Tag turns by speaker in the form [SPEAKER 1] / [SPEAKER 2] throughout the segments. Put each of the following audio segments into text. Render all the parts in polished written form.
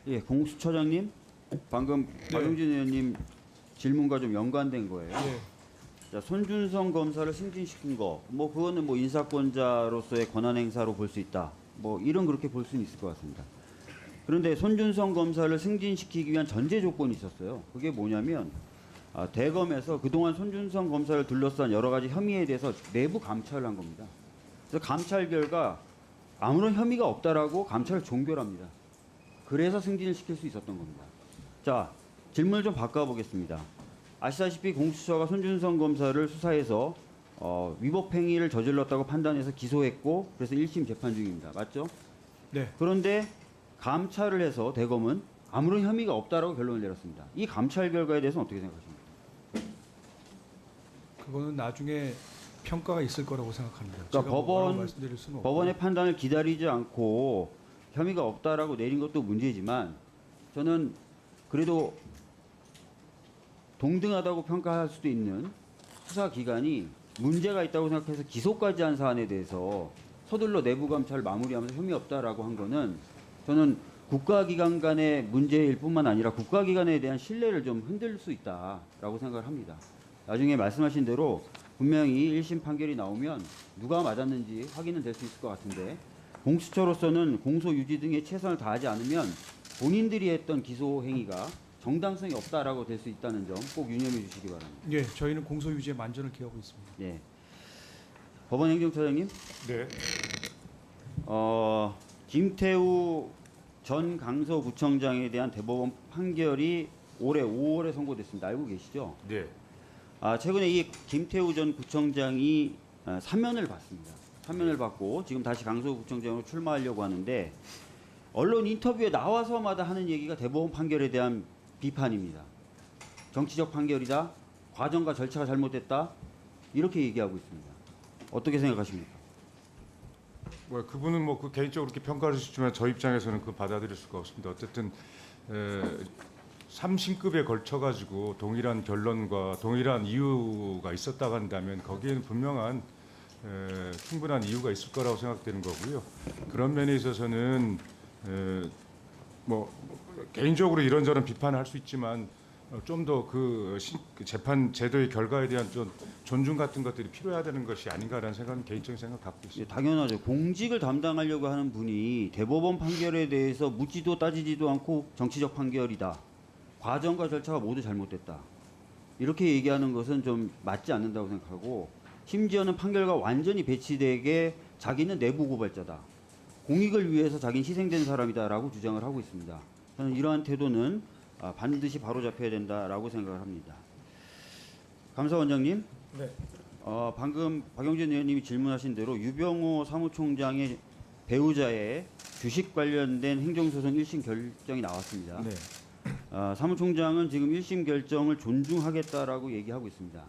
[SPEAKER 1] 예, 공수처장님, 방금 박용진 의원님 질문과 좀 연관된 거예요.
[SPEAKER 2] 예.
[SPEAKER 1] 자, 손준성 검사를 승진시킨 거, 뭐 그거는 뭐 인사권자로서의 권한 행사로 볼 수 있다. 뭐 이런 그렇게 볼 수는 있을 것 같습니다. 그런데 손준성 검사를 승진시키기 위한 전제 조건이 있었어요. 그게 뭐냐면 대검에서 그동안 손준성 검사를 둘러싼 여러 가지 혐의에 대해서 내부 감찰을 한 겁니다. 그래서 감찰 결과 아무런 혐의가 없다라고 감찰을 종결합니다. 그래서 승진을 시킬 수 있었던 겁니다. 자, 질문을 좀 바꿔보겠습니다. 아시다시피 공수처가 손준성 검사를 수사해서 위법 행위를 저질렀다고 판단해서 기소했고 그래서 1심 재판 중입니다. 맞죠?
[SPEAKER 2] 네.
[SPEAKER 1] 그런데 감찰을 해서 대검은 아무런 혐의가 없다라고 결론을 내렸습니다. 이 감찰 결과에 대해서는 어떻게 생각하십니까?
[SPEAKER 2] 그거는 나중에 평가가 있을 거라고 생각합니다.
[SPEAKER 1] 그러니까
[SPEAKER 2] 제가 뭐라고 말씀드릴 수는
[SPEAKER 1] 법원의
[SPEAKER 2] 없고.
[SPEAKER 1] 판단을 기다리지 않고 혐의가 없다라고 내린 것도 문제지만 저는 그래도 동등하다고 평가할 수도 있는 수사기관이 문제가 있다고 생각해서 기소까지 한 사안에 대해서 서둘러 내부 감찰을 마무리하면서 혐의 없다라고 한 거는 저는 국가기관 간의 문제일 뿐만 아니라 국가기관에 대한 신뢰를 좀 흔들 수 있다라고 생각을 합니다. 나중에 말씀하신 대로 분명히 1심 판결이 나오면 누가 맞았는지 확인은 될 수 있을 것 같은데 공수처로서는 공소 유지 등의 최선을 다하지 않으면 본인들이 했던 기소 행위가 정당성이 없다라고 될 수 있다는 점 꼭 유념해 주시기 바랍니다.
[SPEAKER 2] 예, 저희는 공소 유지에 만전을 기하고 있습니다.
[SPEAKER 1] 예. 법원 행정처장님,
[SPEAKER 3] 네.
[SPEAKER 1] 김태우 전 강서구청장에 대한 대법원 판결이 올해 5월에 선고됐습니다. 알고 계시죠?
[SPEAKER 3] 네.
[SPEAKER 1] 최근에 이 김태우 전 구청장이 사면을 받습니다. 사면을 받고 지금 다시 강서구청장으로 출마하려고 하는데 언론 인터뷰에 나와서마다 하는 얘기가 대법원 판결에 대한 비판입니다. 정치적 판결이다. 과정과 절차가 잘못됐다. 이렇게 얘기하고 있습니다. 어떻게 생각하십니까?
[SPEAKER 3] 뭐 그분은 뭐 그 개인적으로 그렇게 평가를 하시지만 저 입장에서는 그 받아들일 수가 없습니다. 어쨌든 3신급에 걸쳐 가지고 동일한 결론과 동일한 이유가 있었다고 한다면 거기에는 분명한 충분한 이유가 있을 거라고 생각되는 거고요. 그런 면에 있어서는 뭐 개인적으로 이런저런 비판을 할 수 있지만 좀 더 그 재판 제도의 결과에 대한 좀 존중 같은 것들이 필요해야 되는 것이 아닌가라는 생각은 개인적인 생각 갖고
[SPEAKER 1] 예,
[SPEAKER 3] 있습니다.
[SPEAKER 1] 당연하죠. 공직을 담당하려고 하는 분이 대법원 판결에 대해서 묻지도 따지지도 않고 정치적 판결이다. 과정과 절차가 모두 잘못됐다. 이렇게 얘기하는 것은 좀 맞지 않는다고 생각하고 심지어는 판결과 완전히 배치되게 자기는 내부 고발자다. 공익을 위해서 자기는 희생된 사람이다라고 주장을 하고 있습니다. 저는 이러한 태도는 반드시 바로잡혀야 된다라고 생각을 합니다. 감사원장님,
[SPEAKER 3] 네.
[SPEAKER 1] 방금 박용진 의원님이 질문하신 대로 유병호 사무총장의 배우자의 주식 관련된 행정소송 1심 결정이 나왔습니다.
[SPEAKER 3] 네.
[SPEAKER 1] 사무총장은 지금 1심 결정을 존중하겠다라고 얘기하고 있습니다.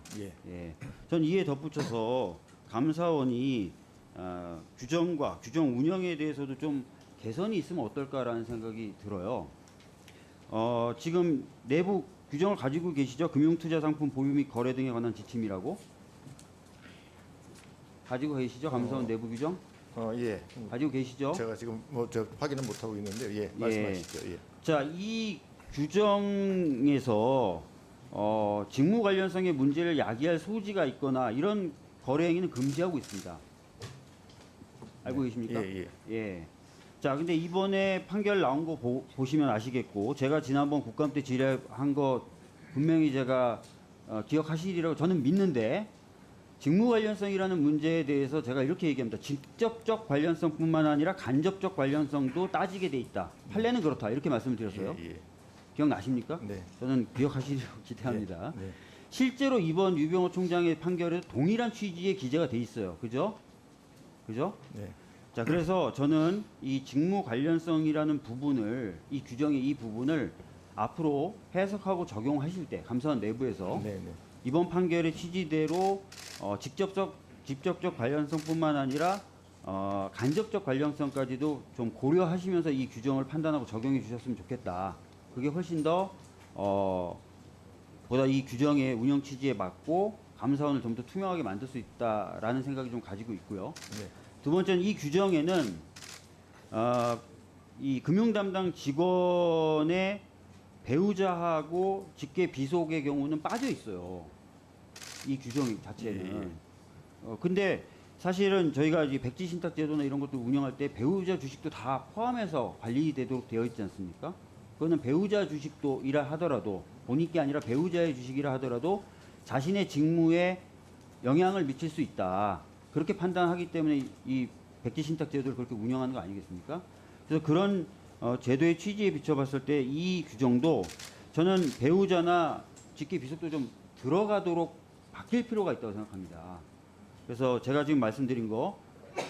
[SPEAKER 3] 예.
[SPEAKER 1] 전 이에 덧붙여서 감사원이 규정과 규정 운영에 대해서도 좀 개선이 있으면 어떨까라는 생각이 들어요. 지금 내부 규정을 가지고 계시죠? 금융투자상품 보유 및 거래 등에 관한 지침이라고 가지고 계시죠? 감사원 내부 규정
[SPEAKER 4] 예.
[SPEAKER 1] 가지고 계시죠?
[SPEAKER 4] 제가 지금 저 확인은 못 하고 있는데 예, 말씀하시죠. 예.
[SPEAKER 1] 자, 이 규정에서 직무 관련성의 문제를 야기할 소지가 있거나 이런 거래 행위는 금지하고 있습니다. 알고 계십니까?
[SPEAKER 4] 예.
[SPEAKER 1] 자, 근데 이번에 판결 나온 거 보시면 아시겠고 제가 지난번 국감 때 질의한 거 분명히 제가 기억하시리라고 저는 믿는데 직무 관련성이라는 문제에 대해서 제가 이렇게 얘기합니다. 직접적 관련성뿐만 아니라 간접적 관련성도 따지게 돼 있다. 판례는 그렇다. 이렇게 말씀을 드렸어요.
[SPEAKER 4] 예.
[SPEAKER 1] 기억나십니까?
[SPEAKER 4] 네.
[SPEAKER 1] 저는 기억하시리라고 기대합니다.
[SPEAKER 4] 네.
[SPEAKER 1] 실제로 이번 유병호 총장의 판결에 동일한 취지의 기재가 돼 있어요. 그죠?
[SPEAKER 4] 네.
[SPEAKER 1] 자, 그래서 저는 이 직무 관련성이라는 부분을, 이 규정의 이 부분을 앞으로 해석하고 적용하실 때, 감사원 내부에서
[SPEAKER 4] 네.
[SPEAKER 1] 이번 판결의 취지대로 직접적 관련성뿐만 아니라 간접적 관련성까지도 좀 고려하시면서 이 규정을 판단하고 적용해 주셨으면 좋겠다. 그게 훨씬 더 보다 이 규정의 운영 취지에 맞고 감사원을 좀 더 투명하게 만들 수 있다라는 생각이 좀 가지고 있고요.
[SPEAKER 4] 네.
[SPEAKER 1] 두 번째는 이 규정에는 이 금융 담당 직원의 배우자하고 직계 비속의 경우는 빠져 있어요. 이 규정 자체는. 근데 사실은 저희가 이제 백지 신탁 제도나 이런 것들 운영할 때 배우자 주식도 다 포함해서 관리되도록 되어 있지 않습니까? 그거는 배우자 주식도 이라 하더라도 본인께 아니라 배우자의 주식이라 하더라도 자신의 직무에 영향을 미칠 수 있다. 그렇게 판단하기 때문에 이 백지 신탁 제도를 그렇게 운영하는 거 아니겠습니까? 그래서 그런 제도의 취지에 비춰봤을 때 이 규정도 저는 배우자나 직계 비속도 좀 들어가도록 바뀔 필요가 있다고 생각합니다. 그래서 제가 지금 말씀드린 거,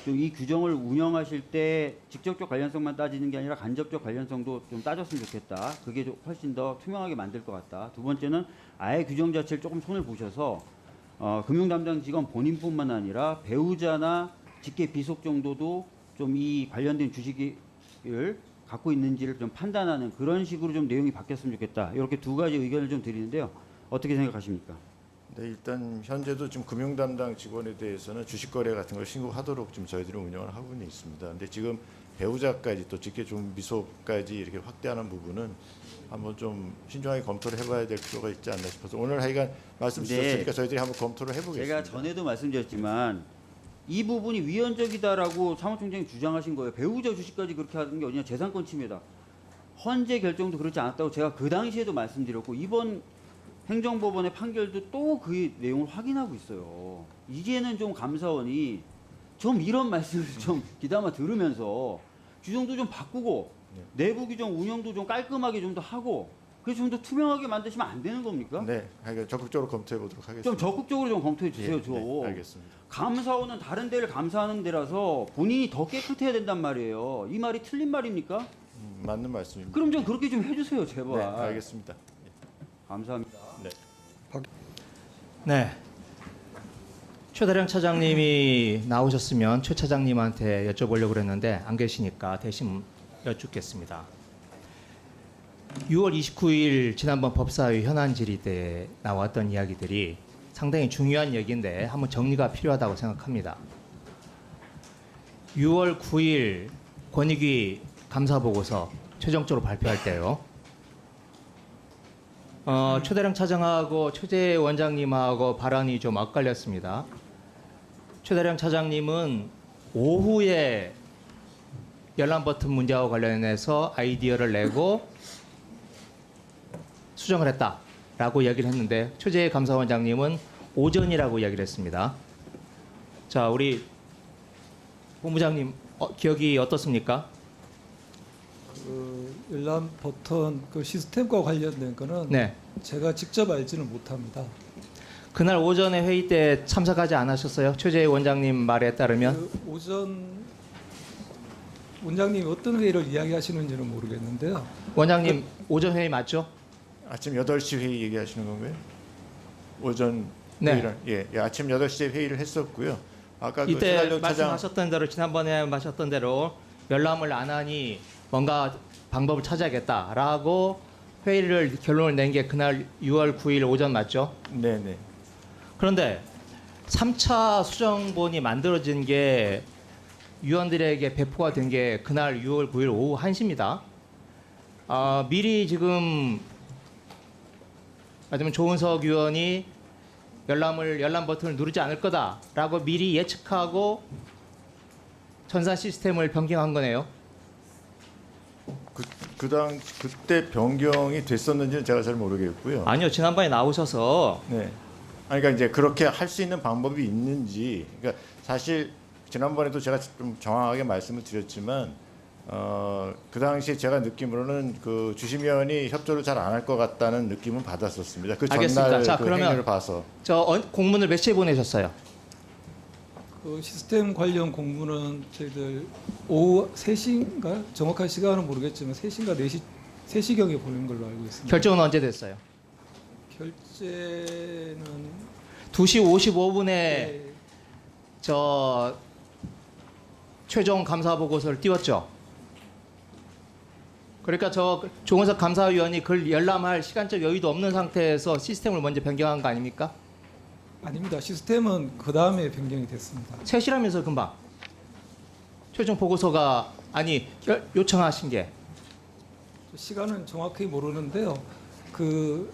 [SPEAKER 1] 이 규정을 운영하실 때 직접적 관련성만 따지는 게 아니라 간접적 관련성도 좀 따졌으면 좋겠다. 그게 좀 훨씬 더 투명하게 만들 것 같다. 두 번째는 아예 규정 자체를 조금 손을 보셔서 금융 담당 직원 본인뿐만 아니라 배우자나 직계 비속 정도도 좀 이 관련된 주식을 갖고 있는지를 좀 판단하는 그런 식으로 좀 내용이 바뀌었으면 좋겠다. 이렇게 두 가지 의견을 좀 드리는데요. 어떻게 생각하십니까?
[SPEAKER 4] 네, 일단 현재도 지금 금융 담당 직원에 대해서는 주식 거래 같은 걸 신고하도록 지금 저희들이 운영을 하고는 있습니다. 근데 지금 배우자까지 또 직계 중비속까지 이렇게 확대하는 부분은 한번 좀 신중하게 검토를 해봐야 될 필요가 있지 않나 싶어서 오늘 하여간 말씀 주셨으니까 저희들이 한번 검토를 해보겠습니다.
[SPEAKER 1] 제가 전에도 말씀드렸지만 이 부분이 위헌적이다라고 사무총장이 주장하신 거예요. 배우자 주식까지 그렇게 하는 게 어디냐, 재산권 침해다. 헌재 결정도 그렇지 않았다고 제가 그 당시에도 말씀드렸고 이번 행정법원의 판결도 또 그 내용을 확인하고 있어요. 이제는 좀 감사원이 좀 이런 말씀을 좀 귀담아 들으면서 규정도 좀 바꾸고 내부 규정 운영도 좀 깔끔하게 좀 더 하고 그래서 좀 더 투명하게 만드시면 안 되는 겁니까?
[SPEAKER 4] 네, 하여간 적극적으로 검토해 보도록 하겠습니다.
[SPEAKER 1] 좀 적극적으로 좀 검토해 주세요.
[SPEAKER 4] 네,
[SPEAKER 1] 좀.
[SPEAKER 4] 네, 알겠습니다.
[SPEAKER 1] 감사원은 다른 데를 감사하는 데라서 본인이 더 깨끗해야 된단 말이에요. 이 말이 틀린 말입니까?
[SPEAKER 4] 맞는 말씀입니다.
[SPEAKER 1] 그럼 좀 그렇게 좀 해주세요, 제발.
[SPEAKER 4] 네, 알겠습니다.
[SPEAKER 1] 감사합니다.
[SPEAKER 4] 네.
[SPEAKER 5] 네. 최다령 차장님이 나오셨으면 최 차장님한테 여쭤보려고 그랬는데 안 계시니까 대신 여쭙겠습니다. 6월 29일 지난번 법사위 현안 질의 때 나왔던 이야기들이 상당히 중요한 얘기인데 한번 정리가 필요하다고 생각합니다. 6월 9일 권익위 감사보고서 최종적으로 발표할 때요. 최대령 차장하고 최재 원장님하고 발언이 좀 엇갈렸습니다. 최대령 차장님은 오후에 열람 버튼 문제와 관련해서 아이디어를 내고 수정을 했다라고 이야기를 했는데 최재 감사원장님은 오전이라고 이야기를 했습니다. 자, 우리 본부장님 기억이 어떻습니까?
[SPEAKER 2] 그 열람 버튼 그 시스템과 관련된 거는
[SPEAKER 5] 네.
[SPEAKER 2] 제가 직접 알지는 못합니다.
[SPEAKER 5] 그날 오전에 회의 때 참석하지 않으셨어요? 최재 원장님 말에 따르면?
[SPEAKER 2] 그 오전 원장님이 어떤 회의를 이야기하시는지는 모르겠는데요.
[SPEAKER 5] 원장님 오전 회의 맞죠?
[SPEAKER 4] 아침 8시 회의 얘기하시는 건가요? 오전
[SPEAKER 5] 네.
[SPEAKER 4] 회의를 예, 아침 8시에 회의를 했었고요. 아까 그
[SPEAKER 5] 이때
[SPEAKER 4] 최달령 차장
[SPEAKER 5] 말씀하셨던 대로 지난번에 하셨던 대로 열람을 안 하니 뭔가 방법을 찾아야겠다라고 회의를 결론을 낸 게 그날 6월 9일 오전 맞죠?
[SPEAKER 4] 네, 네.
[SPEAKER 5] 그런데 3차 수정본이 만들어진 게 위원들에게 배포가 된 게 그날 6월 9일 오후 1시입니다. 미리 지금 아니면 조은석 의원이 열람 버튼을 누르지 않을 거다라고 미리 예측하고 전산 시스템을 변경한 거네요.
[SPEAKER 4] 그때 변경이 됐었는지는 제가 잘 모르겠고요.
[SPEAKER 5] 아니요, 지난번에 나오셔서
[SPEAKER 4] 네. 아니, 그러니까 이제 그렇게 할 수 있는 방법이 있는지, 그러니까 사실 지난번에도 제가 좀 정확하게 말씀을 드렸지만, 그 당시에 제가 느낌으로는 그 주심위원이 협조를 잘 안 할 것 같다는 느낌은 받았었습니다. 그
[SPEAKER 5] 알겠습니다.
[SPEAKER 4] 전날
[SPEAKER 5] 자,
[SPEAKER 4] 그
[SPEAKER 5] 그러면
[SPEAKER 4] 행위를 봐서.
[SPEAKER 5] 공문을 몇 시에 보내셨어요?
[SPEAKER 2] 그 시스템 관련 공문은 저희들 오후 3시인가 정확한 시간은 모르겠지만 3시인가 4시 3시경에 보낸 걸로 알고 있습니다.
[SPEAKER 5] 결정은 언제 됐어요?
[SPEAKER 2] 결제는
[SPEAKER 5] 2시 55분에
[SPEAKER 2] 네,
[SPEAKER 5] 저 최종 감사 보고서를 띄웠죠. 그러니까 저 조은석 감사위원이 그걸 열람할 시간적 여유도 없는 상태에서 시스템을 먼저 변경한 거 아닙니까?
[SPEAKER 2] 아닙니다. 시스템은 그 다음에 변경이 됐습니다.
[SPEAKER 5] 3시라면서 금방. 최종 보고서가 요청하신 게?
[SPEAKER 2] 시간은 정확히 모르는데요. 그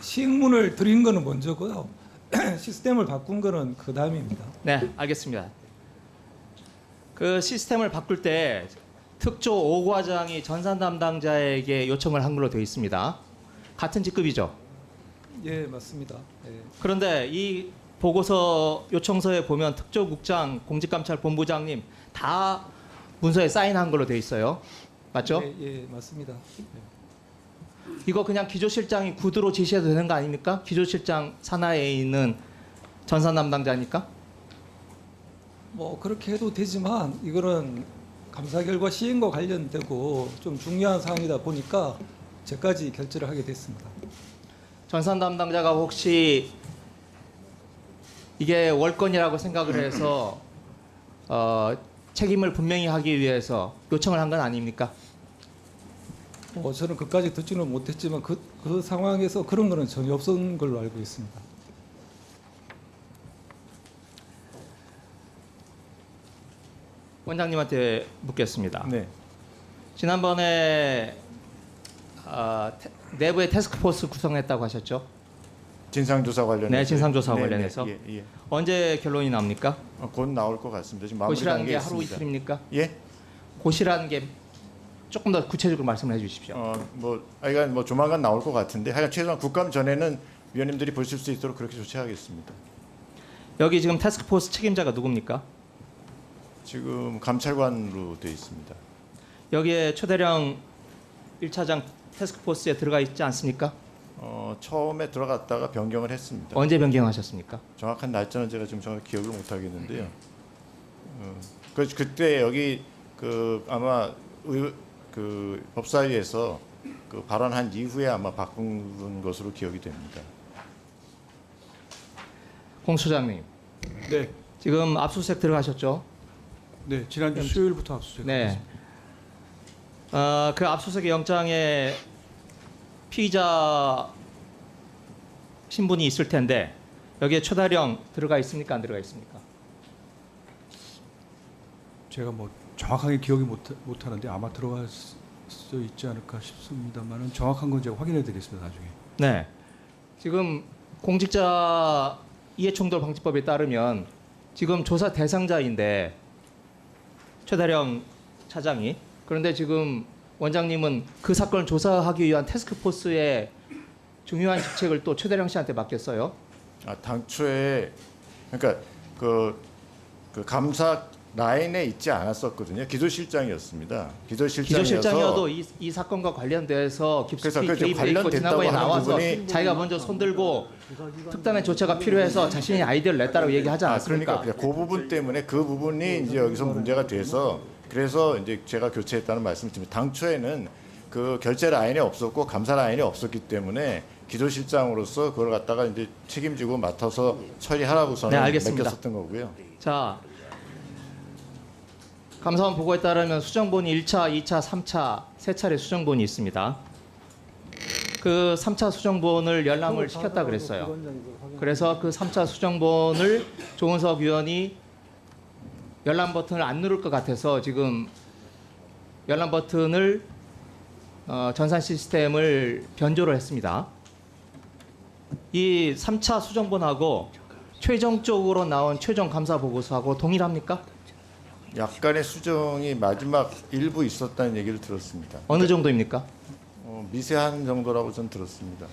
[SPEAKER 2] 시행문을 드린 거는 먼저고요. 시스템을 바꾼 거는 그 다음입니다.
[SPEAKER 5] 네, 알겠습니다. 그 시스템을 바꿀 때 특조 5과장이 전산 담당자에게 요청을 한 걸로 되어 있습니다. 같은 직급이죠?
[SPEAKER 2] 예, 맞습니다. 예.
[SPEAKER 5] 그런데 이 보고서 요청서에 보면 특조국장, 공직감찰본부장님 다 문서에 사인한 걸로 되어 있어요. 맞죠?
[SPEAKER 2] 예, 예, 맞습니다.
[SPEAKER 5] 이거 그냥 기조실장이 구두로 지시해도 되는 거 아닙니까? 기조실장 산하에 있는 전산 담당자니까?
[SPEAKER 2] 뭐 그렇게 해도 되지만 이거는 감사 결과 시행과 관련되고 좀 중요한 사항이다 보니까 제까지 결재를 하게 됐습니다.
[SPEAKER 5] 전산 담당자가 혹시 이게 월권이라고 생각을 해서 책임을 분명히 하기 위해서 요청을 한 건 아닙니까?
[SPEAKER 2] 저는 그까지 듣지는 못했지만 그 상황에서 그런 거는 전혀 없었던 걸로 알고 있습니다.
[SPEAKER 5] 원장님한테 묻겠습니다.
[SPEAKER 4] 네.
[SPEAKER 5] 지난번에 내부의 태스크포스 구성했다고 하셨죠?
[SPEAKER 4] 진상조사 관련해서.
[SPEAKER 5] 네, 진상조사 관련해서.
[SPEAKER 4] 예, 예.
[SPEAKER 5] 언제 결론이 납니까?
[SPEAKER 4] 곧 나올 것 같습니다. 지금 마무리
[SPEAKER 5] 고시라는
[SPEAKER 4] 단계에
[SPEAKER 5] 게 하루
[SPEAKER 4] 있습니다.
[SPEAKER 5] 이틀입니까?
[SPEAKER 4] 예?
[SPEAKER 5] 고시라는 게 조금 더 구체적으로 말씀을 해주십시오.
[SPEAKER 4] 이건 뭐 조만간 나올 것 같은데 하여간 최소한 국감 전에는 위원님들이 보실 수 있도록 그렇게 조치하겠습니다.
[SPEAKER 5] 여기 지금 태스크포스 책임자가 누굽니까?
[SPEAKER 4] 지금 감찰관으로 되어 있습니다.
[SPEAKER 5] 여기에 최대령 1차장 태스크포스에 들어가 있지 않습니까?
[SPEAKER 4] 처음에 들어갔다가 변경을 했습니다.
[SPEAKER 5] 언제 변경하셨습니까?
[SPEAKER 4] 정확한 날짜는 제가 지금 정확히 기억을 못 하겠는데요. 그때 여기 아마 그 법사위에서 그 발언한 이후에 아마 바꾼 것으로 기억이 됩니다.
[SPEAKER 5] 공 소장님,
[SPEAKER 6] 네,
[SPEAKER 5] 지금 압수수색 들어가셨죠?
[SPEAKER 6] 네 지난주 수요일부터 압수수색.
[SPEAKER 5] 네. 그 압수수색 영장에 피의자 신분이 있을 텐데 여기에 최다령 들어가 있습니까? 안 들어가 있습니까?
[SPEAKER 6] 제가 뭐 정확하게 기억이 못 하는데 아마 들어갈 수 있지 않을까 싶습니다만은 정확한 건 제가 확인해 드리겠습니다 나중에.
[SPEAKER 5] 네. 지금 공직자 이해충돌 방지법에 따르면 지금 조사 대상자인데 최다령 차장이, 그런데 지금 원장님은 그 사건을 조사하기 위한 태스크포스의 중요한 직책을 또 최다령 씨한테 맡겼어요.
[SPEAKER 4] 당초에 그러니까 그 감사 라인에 있지 않았었거든요. 기조실장이었습니다.
[SPEAKER 5] 기조실장이어도 이 사건과 관련돼서 깊숙이
[SPEAKER 4] 그래서
[SPEAKER 5] 개입돼 있고 지난번에
[SPEAKER 4] 하는
[SPEAKER 5] 나와서
[SPEAKER 4] 부분이
[SPEAKER 5] 자기가 먼저 손들고 특단의 조처가 필요해서 자신이 아이디어를 냈다고 얘기하지 않았습니까?
[SPEAKER 4] 그러니까 그 부분 때문에 그 부분이 이제 여기서 문제가 돼서 그래서 이제 제가 교체했다는 말씀을 드립니다. 당초에는 그 결재 라인이 없었고 감사 라인이 없었기 때문에 기조실장으로서 그걸 갖다가 이제 책임지고 맡아서 처리하라고서는
[SPEAKER 5] 네, 알겠습니다.
[SPEAKER 4] 맡겼었던 거고요.
[SPEAKER 5] 자, 감사원 보고에 따르면 수정본이 1차, 2차, 3차 세 차례 수정본이 있습니다. 그 3차 수정본을 열람을 시켰다 그랬어요. 그래서 그 3차 수정본을 조은석 위원이 열람 버튼을 안 누를 것 같아서 지금 열람 버튼을 전산 시스템을 변조를 했습니다. 이 3차 수정본하고 최종적으로 나온 최종 감사 보고서하고 동일합니까?
[SPEAKER 4] 약간의 수정이 마지막 일부 있었다는 얘기를 들었습니다.
[SPEAKER 5] 어느 정도입니까?
[SPEAKER 4] 미세한 정도라고 저는 들었습니다.